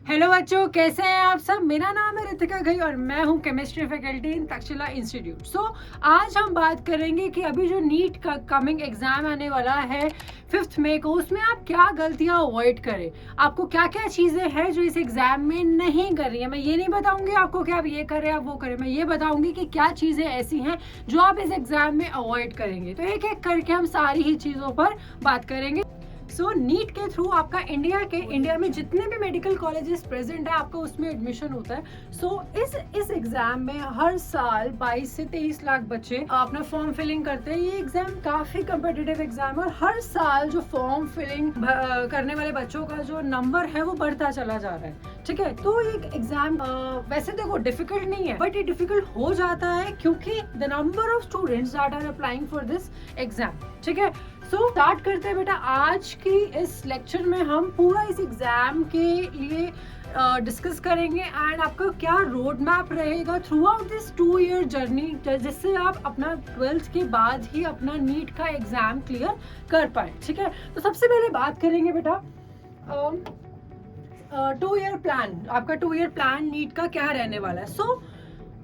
Hello बच्चों, कैसे हैं आप सब। मेरा नाम है रितिका घई और मैं हूं chemistry faculty in Takshashila institute. आज हम बात करेंगे कि अभी जो नीट का कमिंग एग्जाम आने वाला है 5 मई को, उसमें आप क्या गलतियां अवॉइड करें। आपको क्या क्या चीज़ें हैं जो इस एग्जाम में नहीं कर रही है। मैं ये नहीं बताऊंगी आपको कि आप ये करें आप वो करें, मैं ये बताऊंगी कि क्या चीज़ें ऐसी हैं जो आप इस एग्जाम में अवॉइड करेंगे। तो एक एक करके हम सारी ही चीज़ों पर बात करेंगे। नीट के थ्रू आपका इंडिया में जितने भी मेडिकल कॉलेजेस प्रेजेंट है आपका उसमें एडमिशन होता है। इस एग्जाम में हर साल 22 से 23 लाख बच्चे अपना फॉर्म फिलिंग करते हैं। ये एग्जाम काफी कम्पिटिटिव एग्जाम है और हर साल जो फॉर्म फिलिंग करने वाले बच्चों का जो नंबर है वो बढ़ता चला जा रहा है। ठीक है, तो ये एग्जाम वैसे देखो डिफिकल्ट नहीं है, बट ये डिफिकल्ट हो जाता है क्योंकि the number of students that are applying for this exam. ठीक है, स्टार्ट करते हैं बेटा। आज की इस लेक्चर में हम पूरा इस एग्जाम के लिए डिस्कस करेंगे एंड आपका क्या रोड मैप रहेगा through out this 2 year journey, जिससे आप अपना 12th के बाद ही अपना नीट का एग्जाम क्लियर कर पाए। ठीक है, तो सबसे पहले बात करेंगे बेटा 2 ईयर प्लान। आपका 2 ईयर प्लान नीट का क्या रहने वाला है।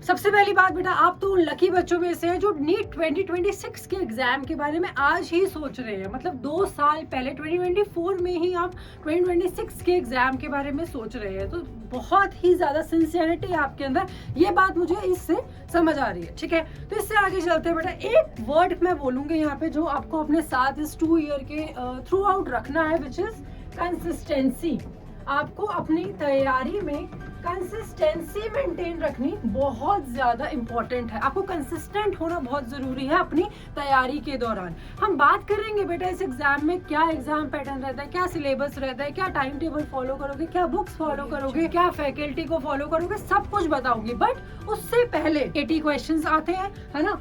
सबसे पहली बात बेटा, आप तो उन लकी बच्चों में से हैं जो नीट 2026 के एग्जाम के बारे में आज ही सोच रहे हैं। मतलब 2 साल पहले 2024 में ही आप 2026 के एग्जाम के बारे में सोच रहे हैं। तो बहुत ही ज्यादा सिंसियरिटी है आपके अंदर, ये बात मुझे इससे समझ आ रही है। ठीक है, तो इससे आगे चलते हैं बेटा। एक वर्ड मैं बोलूंगी यहाँ पे जो आपको अपने साथ इस 2 ईयर के थ्रू आउट रखना है, विच इज कंसिस्टेंसी। आपको अपनी तैयारी में कंसिस्टेंसी मेंटेन रखनी बहुत ज्यादा इंपॉर्टेंट है। आपको कंसिस्टेंट होना बहुत जरूरी है अपनी तैयारी के दौरान। हम बात करेंगे बेटा इस एग्जाम में क्या एग्जाम पैटर्न रहता है, क्या सिलेबस रहता है, क्या टाइम टेबल फॉलो करोगे, क्या बुक्स फॉलो करोगे, क्या फैकल्टी को फॉलो करोगे, सब कुछ बताऊंगी। बट उससे पहले 80 क्वेश्चंस आते हैं, है ना।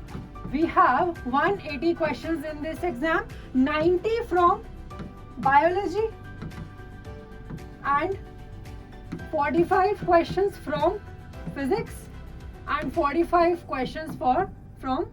We have 180 questions in this exam, 90 from biology and 45 questions from physics and 45 questions from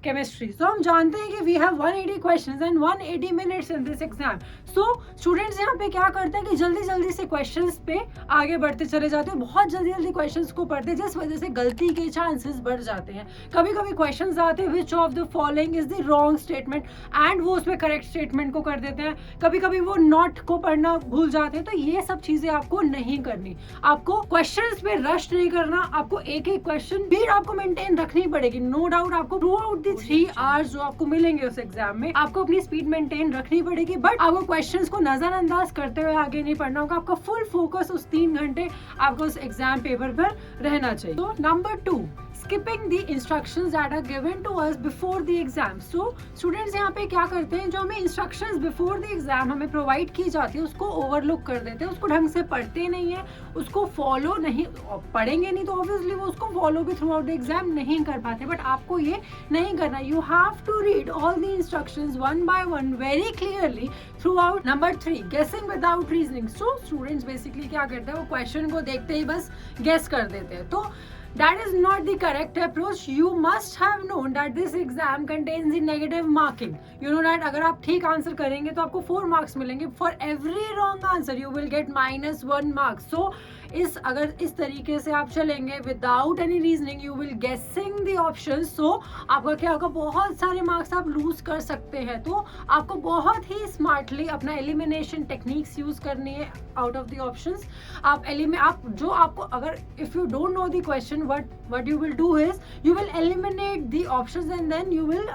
chemistry. So हम जानते हैं कि we have 180 questions and 180 minutes in this exam. So students यहाँ पे क्या करते हैं कि जल्दी जल्दी से questions पे आगे बढ़ते चले जाते हैं, बहुत जल्दी जल्दी questions को पढ़ते हैं, जिस वजह से गलती के chances बढ़ जाते हैं। कभी कभी questions आते हैं which of the following is the wrong statement and वो उसमें correct statement को कर देते हैं। कभी कभी वो not को पढ़ना भूल जाते हैं। तो ये सब चीजें आपको नहीं करनी। आपको questions पे rush नहीं करना, आपको एक एक question स्पीड आपको maintain रखनी पड़ेगी। नो डाउट आपको थ्रू आउट 3 आवर्स जो आपको मिलेंगे उस एग्जाम में आपको अपनी स्पीड मेंटेन रखनी पड़ेगी। बट आपको क्वेश्चंस को नजरअंदाज करते हुए आगे नहीं पढ़ना होगा। आपका फुल फोकस उस 3 घंटे आपको उस एग्जाम पेपर पर रहना चाहिए। तो number 2, skipping the instructions that are given to us before the exam. So students यहाँ पे क्या करते हैं, जो हमें instructions before the exam हमें provide की जाती है उसको overlook कर देते हैं, उसको ढंग से पढ़ते नहीं है, उसको follow नहीं, पढ़ेंगे नहीं तो obviously वो उसको follow भी throughout the exam नहीं कर पाते। बट आपको ये नहीं करना। You have to read all the instructions one by one very clearly throughout. Number 3, guessing without reasoning. So students basically क्या करते हैं, वो question को देखते ही बस guess कर देते हैं। तो that is not the correct approach. You must have known that this exam contains the negative marking. You know that अगर आप ठीक आंसर करेंगे तो आपको 4 मार्क्स मिलेंगे। For every wrong answer you will get -1 mark. So अगर इस तरीके से आप चलेंगे without any reasoning, you will guessing the options. So आपका क्या होगा, बहुत सारे मार्क्स आप लूज कर सकते हैं। तो आपको बहुत ही स्मार्टली अपना एलिमिनेशन टेक्निक्स यूज करनी है आउट ऑफ द ऑप्शंस। आप जो आपको अगर if you don't know the question, what you will do is you will eliminate the options and then you will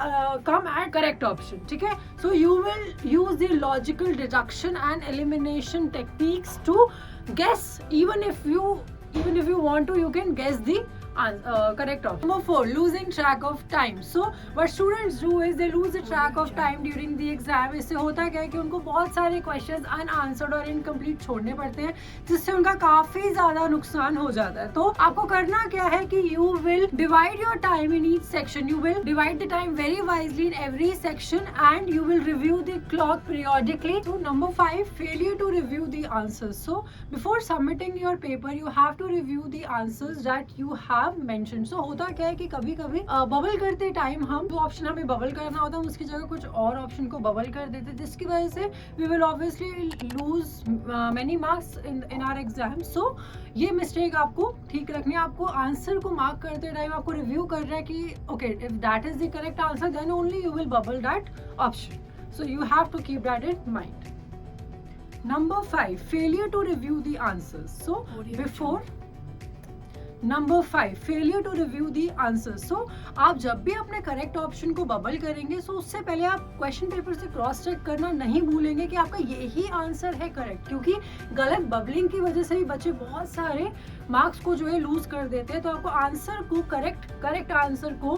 come at correct option. ठीक है, so you will use the logical deduction and elimination techniques to guess. Even if you want to, you can guess the correct option. Number 4, losing track of time. So what students do is they lose the track of time during the exam. इससे होता क्या है कि उनको बहुत सारे questions unanswered और incomplete छोड़ने पड़ते हैं, जिससे उनका काफी ज्यादा नुकसान हो जाता है। तो आपको करना क्या है कि you will divide your time in each section. You will divide the time very wisely in every section and you will review the clock periodically. So number 5, failure to review the answers. So before submitting your paper, you have to review the answers that you have have mentioned. So होता क्या है कि कभी कभी bubble करते time हम जो option हमें बबल करना होता है उसकी जगह कुछ और ऑप्शन को बबल कर देते हैं, जिसकी वजह से we will obviously lose many marks in our exam. So ये मिस्टेक आपको ठीक रखनी है. आपको आंसर को मार्क करते टाइम आपको रिव्यू कर रहा है कि okay if that is the correct answer then only you will bubble that option. So you have to keep that in mind. Number 5, failure to review the answers. So before Number 5, failure to review the answers. So आप जब भी अपने correct option को bubble करेंगे so उससे पहले आप question paper से क्रॉस चेक करना नहीं भूलेंगे कि आपका यही आंसर है करेक्ट, क्योंकि गलत बबलिंग की वजह से भी बच्चे बहुत सारे मार्क्स को जो है लूज कर देते हैं. तो आपको आंसर को करेक्ट आंसर को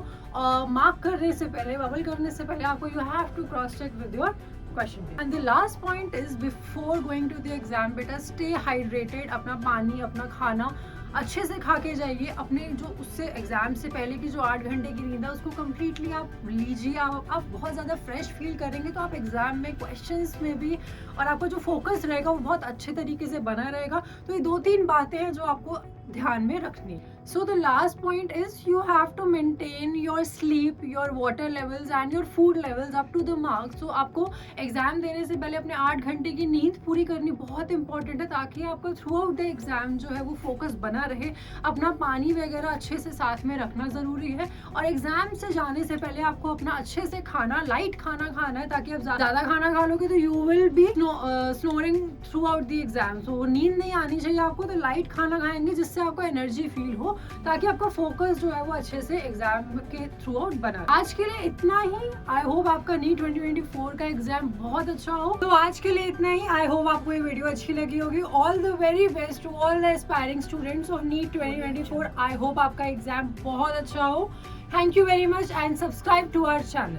मार्क करने से पहले, बबल करने से पहले आपको you have to cross check with your question. And the last point is before going to the exam, बेटा stay hydrated. अपना पानी, अपना खाना अच्छे से खा के जाइए. अपने जो उससे एग्जाम से पहले की जो 8 घंटे की नींद है उसको कम्प्लीटली आप लीजिए. आप बहुत ज़्यादा फ्रेश फील करेंगे तो आप एग्जाम में क्वेश्चंस में भी और आपका जो फोकस रहेगा वो बहुत अच्छे तरीके से बना रहेगा. तो ये 2-3 बातें हैं जो आपको ध्यान में रखनी. So the last point is you have to maintain your sleep, your water levels and your food levels up to the mark. So आपको एग्जाम देने से पहले अपने 8 घंटे की नींद पूरी करनी बहुत इंपॉर्टेंट है, ताकि आपका थ्रू आउट द एग्जाम जो है वो फोकस बना रहे. अपना पानी वगैरह अच्छे से साथ में रखना ज़रूरी है. और एग्जाम से जाने से पहले आपको अपना अच्छे से खाना, लाइट खाना खाना है, ताकि आप ज़्यादा खाना खा लोगे तो you will be snoring throughout the exam. सो नींद नहीं आनी चाहिए आपको, तो लाइट खाना खाएंगे जिससे आपको एनर्जी फील हो, ताकि आपका फोकस जो है वो अच्छे से एग्जाम के थ्रू आउट बना. आज के लिए इतना ही. आई होप आपका नीट 2024 का एग्जाम बहुत अच्छा हो. तो आज के लिए इतना ही. आई होप आपको ये वीडियो अच्छी लगी होगी. All the very best to all the aspiring students of NEET 2024. I hope आपका एग्जाम बहुत अच्छा हो. Thank you very much and subscribe to our channel.